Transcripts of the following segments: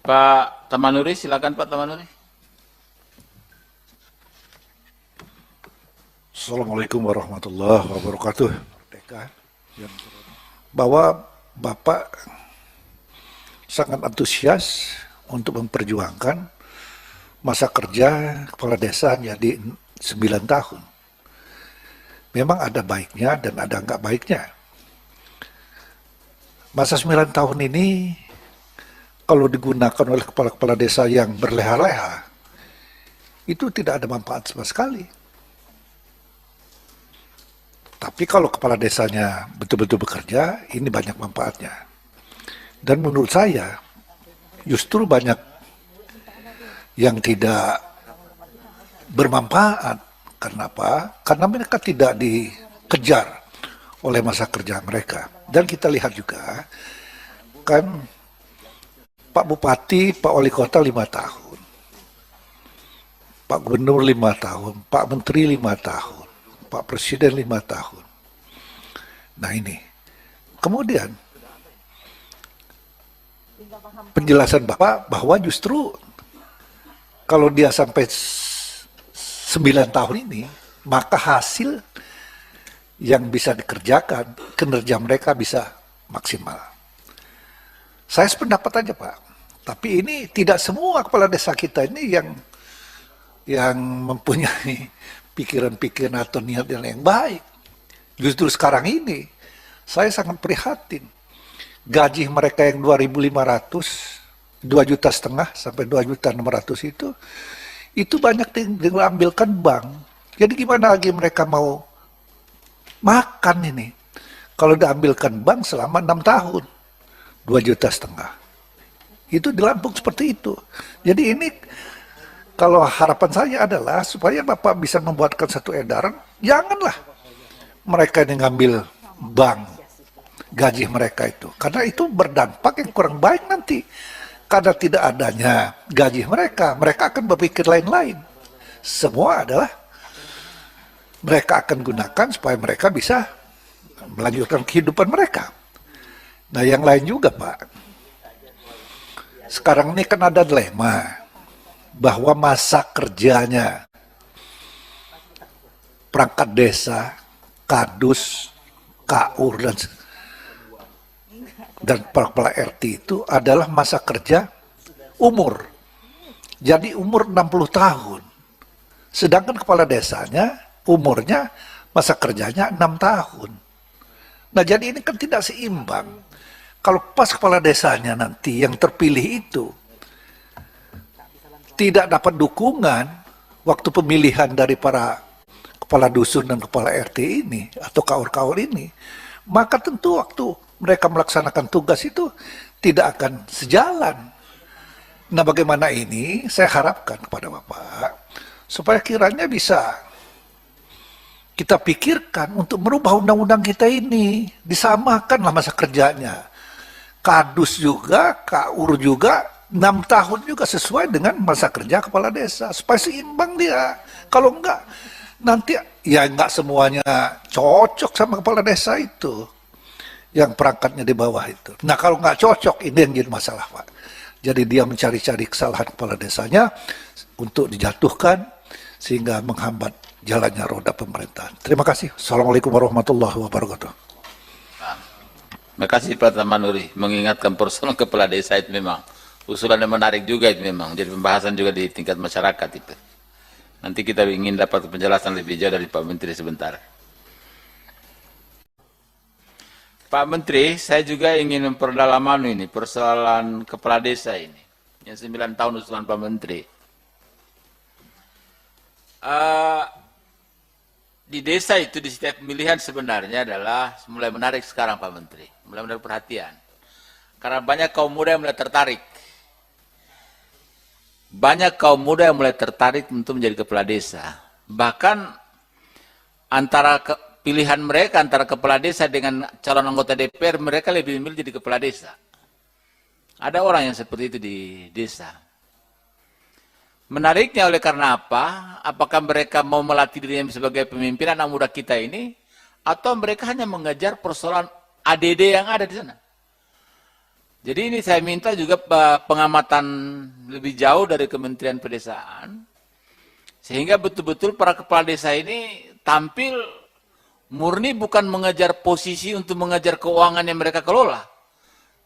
Pak Tamanuri, silakan Pak Tamanuri. Assalamualaikum warahmatullahi wabarakatuh. Bahwa Bapak sangat antusias untuk memperjuangkan masa kerja kepala desa jadi 9 tahun. Memang ada baiknya dan ada enggak baiknya. Masa 9 tahun ini kalau digunakan oleh kepala-kepala desa yang berleha-leha, itu tidak ada manfaat sama sekali. Tapi kalau kepala desanya betul-betul bekerja, ini banyak manfaatnya. Dan menurut saya, justru banyak yang tidak bermanfaat. Karena apa? Karena mereka tidak dikejar oleh masa kerja mereka. Dan kita lihat juga, kan Pak Bupati, Pak Wali Kota 5 tahun. Pak Gubernur 5 tahun, Pak Menteri 5 tahun. Pak Presiden 5 tahun. Nah ini, kemudian penjelasan Bapak bahwa justru kalau dia sampai 9 tahun ini, maka hasil yang bisa dikerjakan, kinerja mereka bisa maksimal. Saya sependapat aja Pak, tapi ini tidak semua kepala desa kita ini yang mempunyai pikiran-pikiran atau niat yang baik. Justru sekarang ini saya sangat prihatin. Gaji mereka yang 2.500, 2,5 juta sampai 2.600.000 itu banyak diambilkan bank. Jadi gimana lagi mereka mau makan ini? Kalau diambilkan bank selama 6 tahun, 2,5 juta. Itu di Lampung seperti itu. Jadi ini kalau harapan saya adalah supaya Bapak bisa membuatkan satu edaran, janganlah mereka yang ngambil bank gaji mereka itu. Karena itu berdampak yang kurang baik nanti. Karena tidak adanya gaji mereka akan berpikir lain-lain. Semua adalah mereka akan gunakan supaya mereka bisa melanjutkan kehidupan mereka. Nah yang lain juga Pak, sekarang ini kan ada dilema bahwa masa kerjanya perangkat desa, kadus, kaur, dan kepala RT itu adalah masa kerja umur. Jadi umur 60 tahun. Sedangkan kepala desanya umurnya masa kerjanya 6 tahun. Nah jadi ini kan tidak seimbang. Kalau pas kepala desanya nanti yang terpilih itu tidak dapat dukungan waktu pemilihan dari para kepala dusun dan kepala RT ini atau kaur-kaur ini, maka tentu waktu mereka melaksanakan tugas itu tidak akan sejalan. Nah bagaimana ini saya harapkan kepada Bapak supaya kiranya bisa kita pikirkan untuk merubah undang-undang kita ini, disamakanlah masa kerjanya. Kadus juga, kaur juga, 6 tahun juga sesuai dengan masa kerja kepala desa supaya seimbang dia. Kalau enggak nanti ya enggak semuanya cocok sama kepala desa itu yang perangkatnya di bawah itu. Nah kalau enggak cocok ini yang jadi masalah Pak. Jadi dia mencari-cari kesalahan kepala desanya untuk dijatuhkan sehingga menghambat jalannya roda pemerintahan. Terima kasih. Assalamualaikum warahmatullahi wabarakatuh. Terima kasih Pak Tamanuri, mengingatkan persoalan kepala desa itu memang usulan yang menarik juga itu memang jadi pembahasan juga di tingkat masyarakat itu. Nanti kita ingin dapat penjelasan lebih jauh dari Pak Menteri sebentar. Pak Menteri, saya juga ingin memperdalam ini persoalan kepala desa ini yang 9 tahun usulan Pak Menteri. Di desa itu di setiap pemilihan sebenarnya adalah mulai menarik sekarang Pak Menteri, mulai menarik perhatian. Karena banyak kaum muda yang mulai tertarik. Banyak kaum muda yang mulai tertarik untuk menjadi kepala desa. Bahkan antara pilihan mereka antara kepala desa dengan calon anggota DPR, mereka lebih memilih jadi kepala desa. Ada orang yang seperti itu di desa. Menariknya oleh karena apa? Apakah mereka mau melatih dirinya sebagai pemimpin anak muda kita ini, atau mereka hanya mengejar persoalan ADD yang ada di sana? Jadi ini saya minta juga pengamatan lebih jauh dari Kementerian Pedesaan, sehingga betul-betul para kepala desa ini tampil murni bukan mengejar posisi untuk mengejar keuangan yang mereka kelola,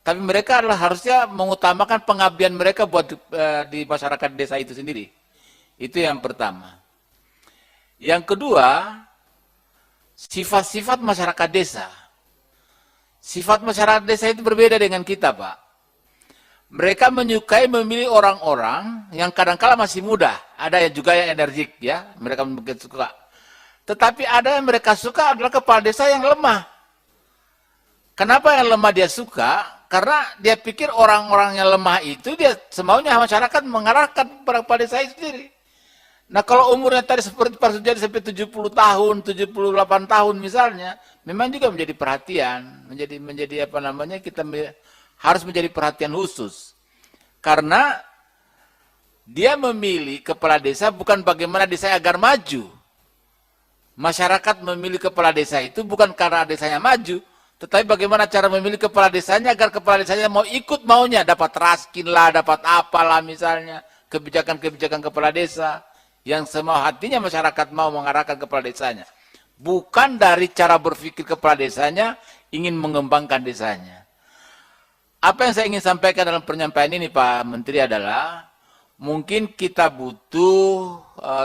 tapi mereka adalah harusnya mengutamakan pengabdian mereka buat di masyarakat desa itu sendiri. Itu yang pertama. Yang kedua, sifat-sifat masyarakat desa. Sifat masyarakat desa itu berbeda dengan kita, Pak. Mereka menyukai memilih orang-orang yang kadang-kala masih muda. Ada juga yang energik, ya. Mereka begitu suka. Tetapi ada yang mereka suka adalah kepala desa yang lemah. Kenapa yang lemah dia suka? Karena dia pikir orang-orang yang lemah itu dia semaunya masyarakat mengarahkan kepada kepala desa itu sendiri. Nah kalau umurnya tadi seperti Pak Sujadi sampai 70 tahun, 78 tahun misalnya, memang juga menjadi perhatian, menjadi apa namanya, kita harus menjadi perhatian khusus. Karena dia memilih kepala desa bukan bagaimana desa agar maju. Masyarakat memilih kepala desa itu bukan karena desanya maju, tetapi bagaimana cara memilih kepala desanya agar kepala desanya mau ikut maunya, dapat raskin lah, dapat apalah misalnya, kebijakan-kebijakan kepala desa yang semau hatinya masyarakat mau mengarahkan kepala desanya. Bukan dari cara berpikir kepala desanya ingin mengembangkan desanya. Apa yang saya ingin sampaikan dalam penyampaian ini Pak Menteri adalah mungkin kita butuh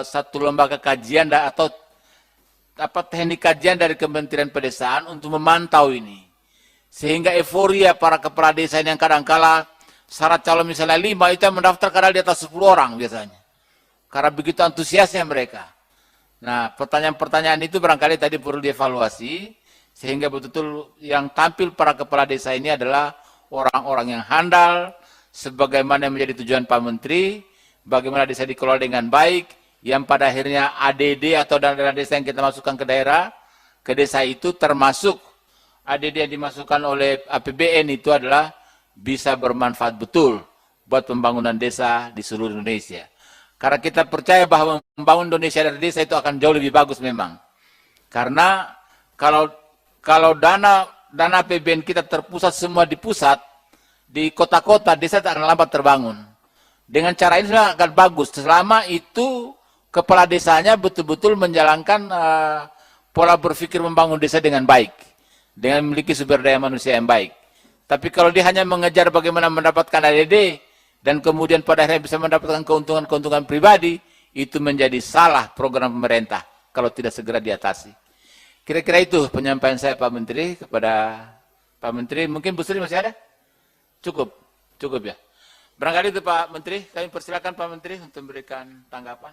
satu lembaga kajian atau teknik kajian dari Kementerian Pedesaan untuk memantau ini. Sehingga euforia para kepala desa yang kadang-kala syarat calon misalnya 5 itu yang mendaftar karena di atas 10 orang biasanya. Karena begitu antusiasnya mereka. Nah, pertanyaan-pertanyaan itu barangkali tadi perlu dievaluasi, sehingga betul-betul yang tampil para kepala desa ini adalah orang-orang yang handal, sebagaimana yang menjadi tujuan Pak Menteri, bagaimana desa dikelola dengan baik, yang pada akhirnya ADD atau dana desa yang kita masukkan ke daerah, ke desa itu termasuk ADD yang dimasukkan oleh APBN itu adalah bisa bermanfaat betul buat pembangunan desa di seluruh Indonesia. Karena kita percaya bahwa membangun Indonesia dari desa itu akan jauh lebih bagus memang. Karena kalau dana APBN kita terpusat semua di pusat, di kota-kota, desa akan lambat terbangun. Dengan cara ini akan bagus, selama itu kepala desanya betul-betul menjalankan pola berpikir membangun desa dengan baik, dengan memiliki sumber daya manusia yang baik. Tapi kalau dia hanya mengejar bagaimana mendapatkan ADD, dan kemudian pada akhirnya bisa mendapatkan keuntungan-keuntungan pribadi, itu menjadi salah program pemerintah kalau tidak segera diatasi. Kira-kira itu penyampaian saya Pak Menteri kepada Pak Menteri. Mungkin Bu Sri masih ada? Cukup ya. Barangkali itu Pak Menteri, kami persilakan Pak Menteri untuk memberikan tanggapan.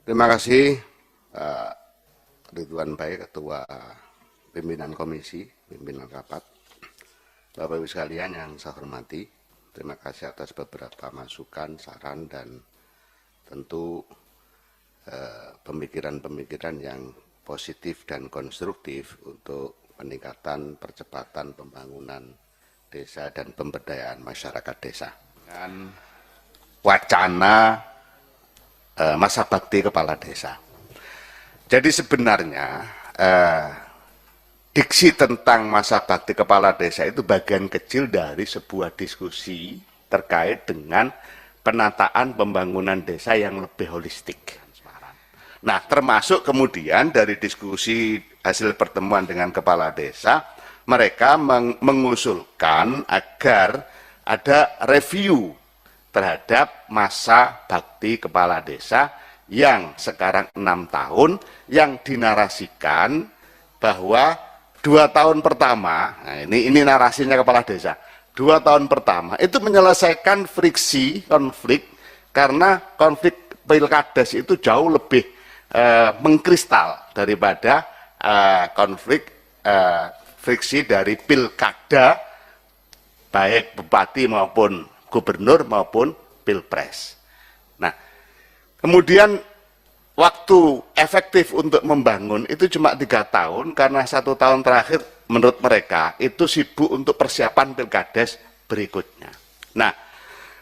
Terima kasih Pak Ridwan Baik, Ketua Pimpinan Komisi, Pimpinan Rapat. Bapak Ibu sekalian yang saya hormati, terima kasih atas beberapa masukan, saran, dan tentu pemikiran-pemikiran yang positif dan konstruktif untuk peningkatan percepatan pembangunan desa dan pemberdayaan masyarakat desa. Dan wacana masa bakti kepala desa. Jadi sebenarnya diksi tentang masa bakti kepala desa itu bagian kecil dari sebuah diskusi terkait dengan penataan pembangunan desa yang lebih holistik. Nah, termasuk kemudian dari diskusi hasil pertemuan dengan kepala desa, mereka mengusulkan agar ada review terhadap masa bakti kepala desa yang sekarang 6 tahun, yang dinarasikan bahwa 2 tahun pertama, nah ini narasinya kepala desa, 2 tahun pertama itu menyelesaikan friksi, konflik, karena konflik pilkades itu jauh lebih mengkristal daripada konflik friksi dari pilkada, baik bupati maupun gubernur maupun pilpres. Nah, kemudian waktu efektif untuk membangun itu cuma 3 tahun, karena 1 tahun terakhir menurut mereka itu sibuk untuk persiapan pilkades berikutnya. Nah,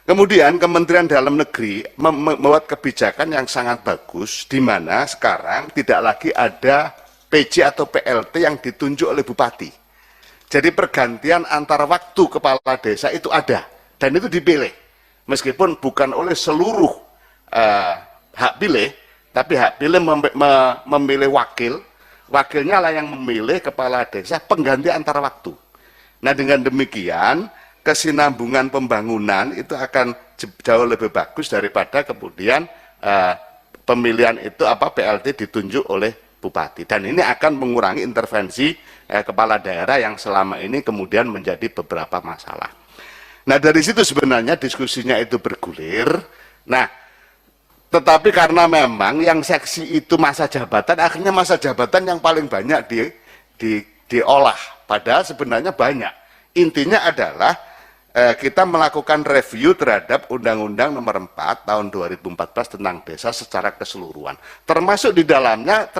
kemudian Kementerian Dalam Negeri membuat kebijakan yang sangat bagus, di mana sekarang tidak lagi ada PJ atau PLT yang ditunjuk oleh bupati. Jadi pergantian antara waktu kepala desa itu ada dan itu dipilih, meskipun bukan oleh seluruh hak pilih, tapi hak pilih memilih wakil, wakilnya lah yang memilih kepala desa pengganti antara waktu. Nah dengan demikian kesinambungan pembangunan itu akan jauh lebih bagus daripada kemudian pemilihan itu PLT ditunjuk oleh bupati, dan ini akan mengurangi intervensi kepala daerah yang selama ini kemudian menjadi beberapa masalah. Nah dari situ sebenarnya diskusinya itu bergulir. Nah tetapi karena memang yang seksi itu masa jabatan, akhirnya masa jabatan yang paling banyak diolah, padahal sebenarnya banyak. Intinya adalah kita melakukan review terhadap Undang-Undang Nomor 4 Tahun 2014 tentang desa secara keseluruhan, termasuk di dalamnya